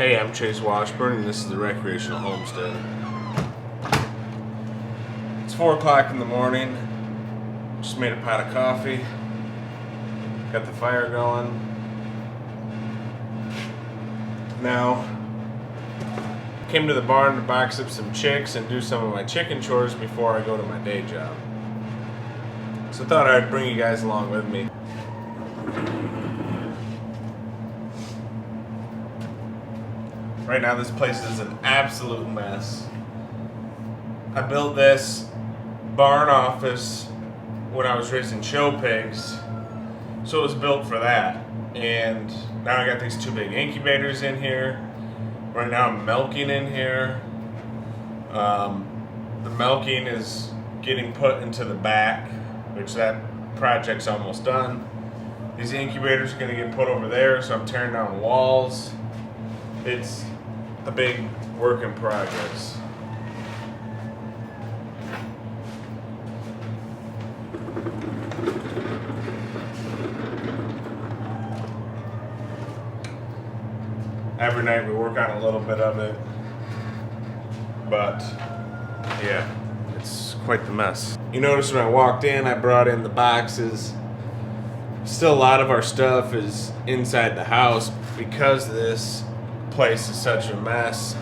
Hey, I'm Chase Washburn, and this is the Recreational Homestead. It's 4 o'clock in the morning. Just made a pot of coffee. Got the fire going. Now, came to the barn to box up some chicks and do some of my chicken chores before I go to my day job. So I thought I'd bring you guys along with me. Right now, this place is an absolute mess. I built this barn office when I was raising show pigs, so it was built for that. And now I got these 2 big incubators in here. Right now I'm milking in here. The milking is getting put into the back, which that project's almost done. These incubators are going to get put over there, so I'm tearing down walls. It's a big work in progress. Every night we work on a little bit of it, but yeah, it's quite the mess. You notice when I walked in, I brought in the boxes. Still a lot of our stuff is inside the house because this place is such a mess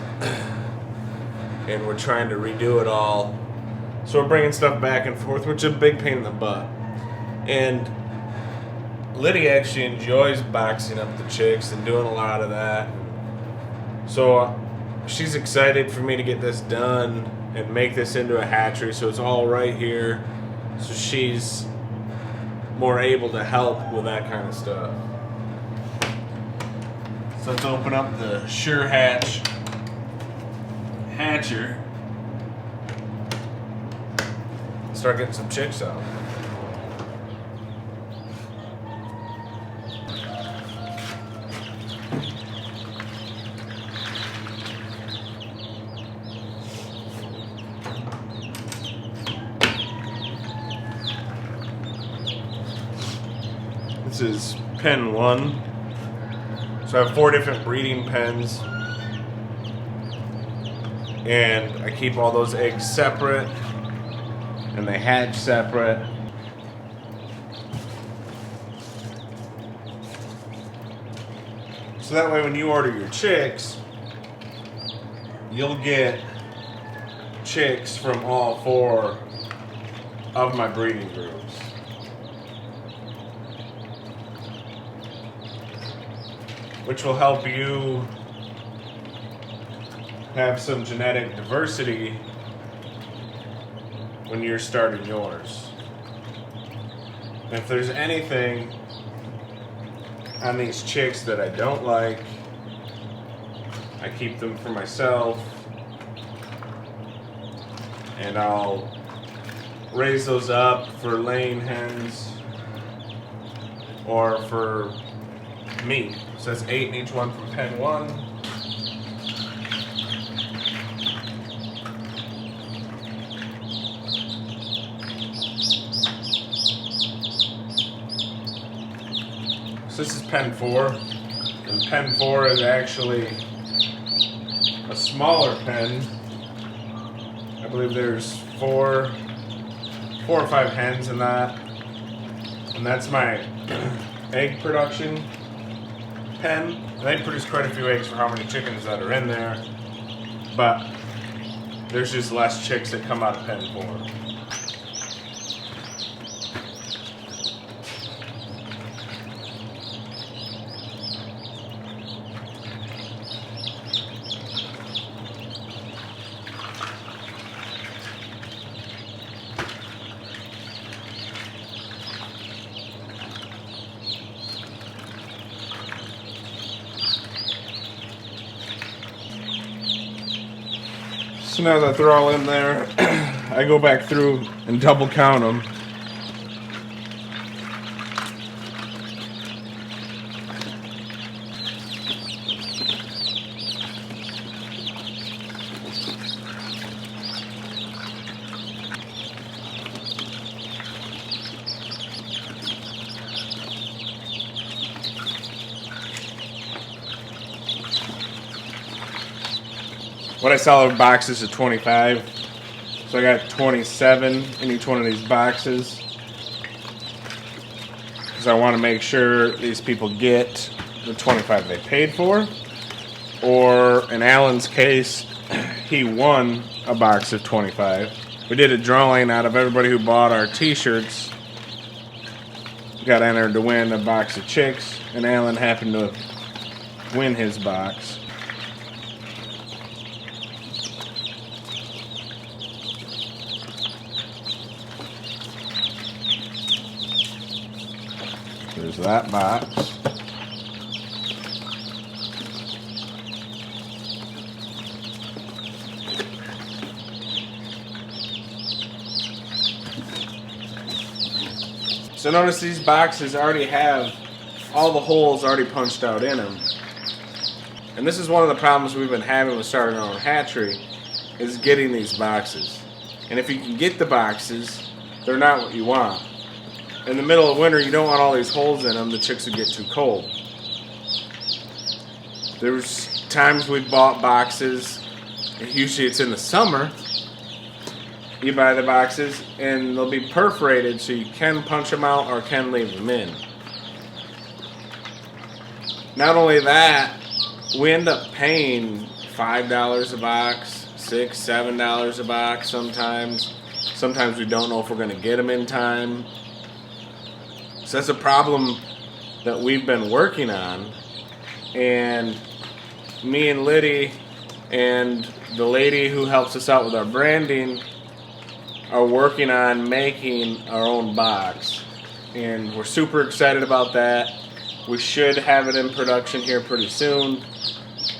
and we're trying to redo it all. So we're bringing stuff back and forth, which is a big pain in the butt. And Lydia actually enjoys boxing up the chicks and doing a lot of that. So she's excited for me to get this done and make this into a hatchery, so it's all right here. So she's more able to help with that kind of stuff. So let's open up the Sure Hatch hatcher. Start getting some chicks out. This is pen 1. So I have 4 different breeding pens, and I keep all those eggs separate, and they hatch separate. So that way when you order your chicks, you'll get chicks from all 4 of my breeding groups. Which will help you have some genetic diversity when you're starting yours. And if there's anything on these chicks that I don't like, I keep them for myself, and I'll raise those up for laying hens or for meat. So that's 8 in each one from pen 1. So this is pen 4. And pen 4 is actually a smaller pen. I believe there's 4 or 5 hens in that. And that's my egg production pen. And they produce quite a few eggs for how many chickens that are in there, but there's just less chicks that come out of pen 4. So now that they're all in there, I go back through and double count them. What I sell are boxes of 25. So I got 27 in each one of these boxes. Because I want to make sure these people get the 25 they paid for. Or in Alan's case, he won a box of 25. We did a drawing out of everybody who bought our t-shirts. Got entered to win a box of chicks, and Alan happened to win his box. There's that box. So notice these boxes already have all the holes already punched out in them. And this is one of the problems we've been having with starting our own hatchery, is getting these boxes. And if you can get the boxes, they're not what you want. In the middle of winter, you don't want all these holes in them. The chicks would get too cold. There's times we've bought boxes, usually it's in the summer. You buy the boxes and they'll be perforated so you can punch them out or can leave them in. Not only that, we end up paying $5 a box, $6, $7 a box sometimes. Sometimes we don't know if we're going to get them in time. So that's a problem that we've been working on. And me and Liddy and the lady who helps us out with our branding are working on making our own box, and we're super excited about that. We should have it in production here pretty soon.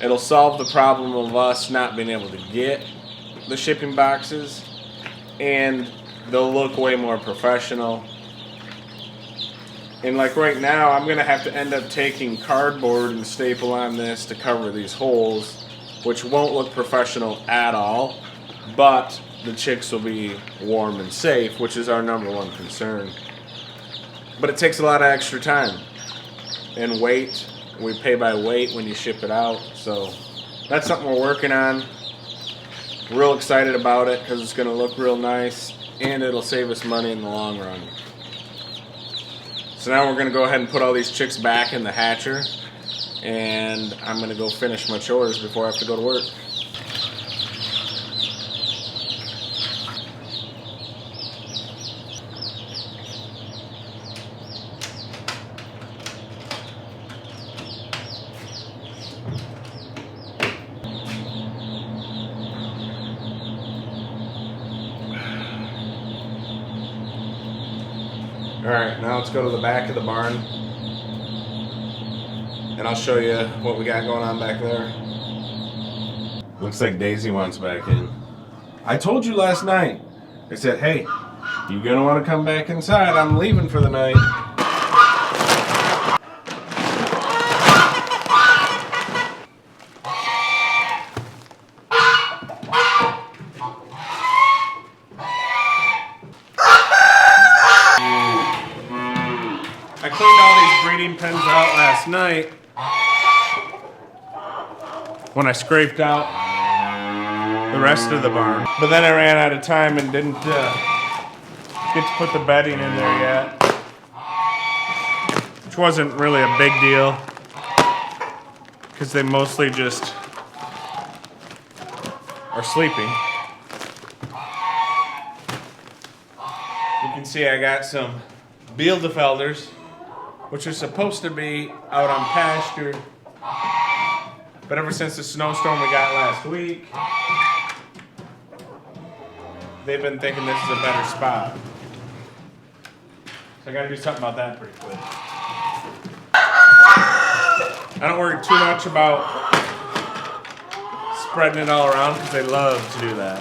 It'll solve the problem of us not being able to get the shipping boxes, and they'll look way more professional. And like right now, I'm gonna have to end up taking cardboard and staple on this to cover these holes, which won't look professional at all, but the chicks will be warm and safe, which is our #1 concern. But it takes a lot of extra time and weight. We pay by weight when you ship it out, so that's something we're working on. Real excited about it because it's going to look real nice and it'll save us money in the long run. So now we're going to go ahead and put all these chicks back in the hatcher, and I'm going to go finish my chores before I have to go to work. Alright, now let's go to the back of the barn and I'll show you what we got going on back there. Looks like Daisy wants back in. I told you last night, I said, hey, you're gonna want to come back inside. I'm leaving for the night. I cleaned all these breeding pens out last night when I scraped out the rest of the barn. But then I ran out of time and didn't get to put the bedding in there yet, which wasn't really a big deal because they mostly just are sleeping. You can see I got some Bieldefelders, which are supposed to be out on pasture, but ever since the snowstorm we got last week, they've been thinking this is a better spot. So I gotta do something about that pretty quick. I don't worry too much about spreading it all around because they love to do that.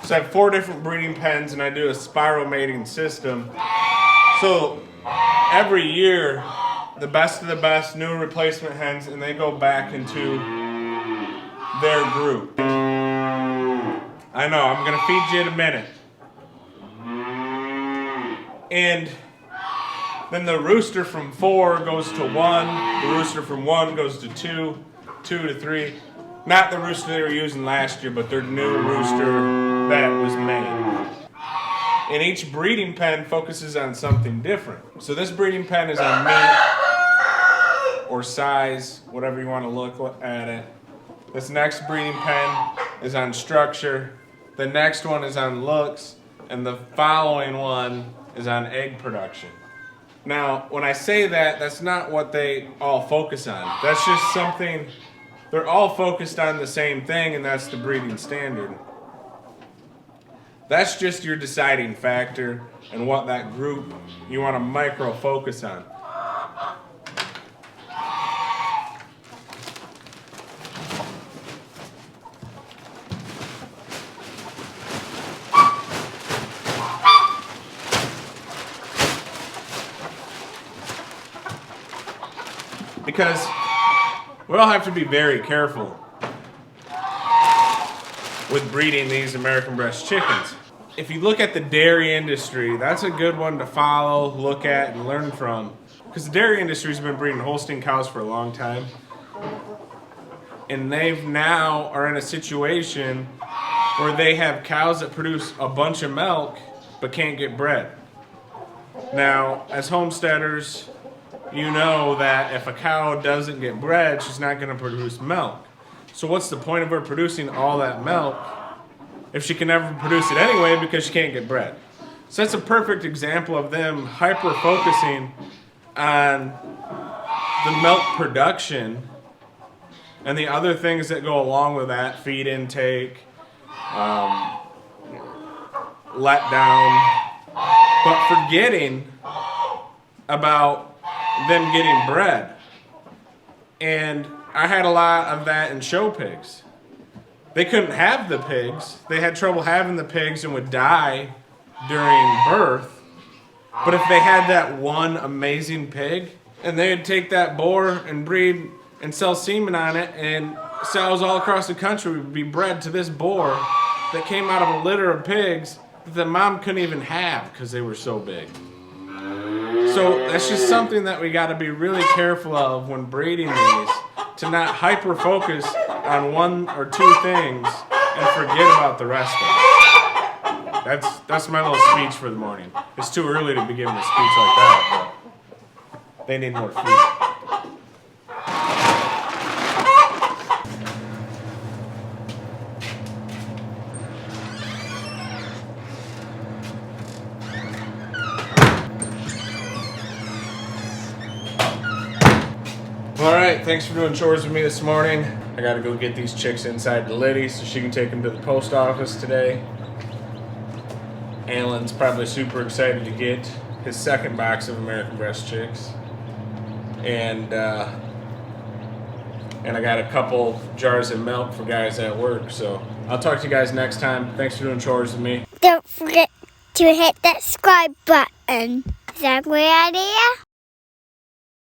So I have 4 different breeding pens and I do a spiral mating system. So every year, the best of the best new replacement hens, and they go back into their group. I know, I'm gonna feed you in a minute. And then the rooster from 4 goes to 1. The rooster from 1 goes to 2, 2 to 3. Not the rooster they were using last year, but their new rooster that was made. And each breeding pen focuses on something different. So this breeding pen is on meat or size, whatever you want to look at it. This next breeding pen is on structure. The next one is on looks. And the following one is on egg production. Now, when I say that, that's not what they all focus on. That's just something, they're all focused on the same thing, and that's the breeding standard. That's just your deciding factor and what that group you want to micro focus on. Because we all have to be very careful with breeding these American Bresse chickens. If you look at the dairy industry, that's a good one to follow, look at, and learn from. Because the dairy industry has been breeding Holstein cows for a long time. And they've now are in a situation where they have cows that produce a bunch of milk but can't get bred. Now, as homesteaders, you know that if a cow doesn't get bred, she's not going to produce milk. So what's the point of her producing all that milk if she can never produce it anyway because she can't get bred? So that's a perfect example of them hyper-focusing on the milk production and the other things that go along with that, feed intake, letdown, but forgetting about them getting bred. And I had a lot of that in show pigs. They couldn't have the pigs. They had trouble having the pigs and would die during birth. But if they had that one amazing pig, and they'd take that boar and breed and sell semen on it, and sows all across the country would be bred to this boar that came out of a litter of pigs that the mom couldn't even have because they were so big. So that's just something that we got to be really careful of when breeding these, to not hyper focus on 1 or 2 things and forget about the rest of it. That's my little speech for the morning. It's too early to be giving a speech like that, but they need more food. Alright, thanks for doing chores with me this morning. I gotta go get these chicks inside the Liddy so she can take them to the post office today. Alan's probably super excited to get his second box of American Bresse chicks. And I got a couple jars of milk for guys at work. So I'll talk to you guys next time. Thanks for doing chores with me. Don't forget to hit that subscribe button. Is that a great idea?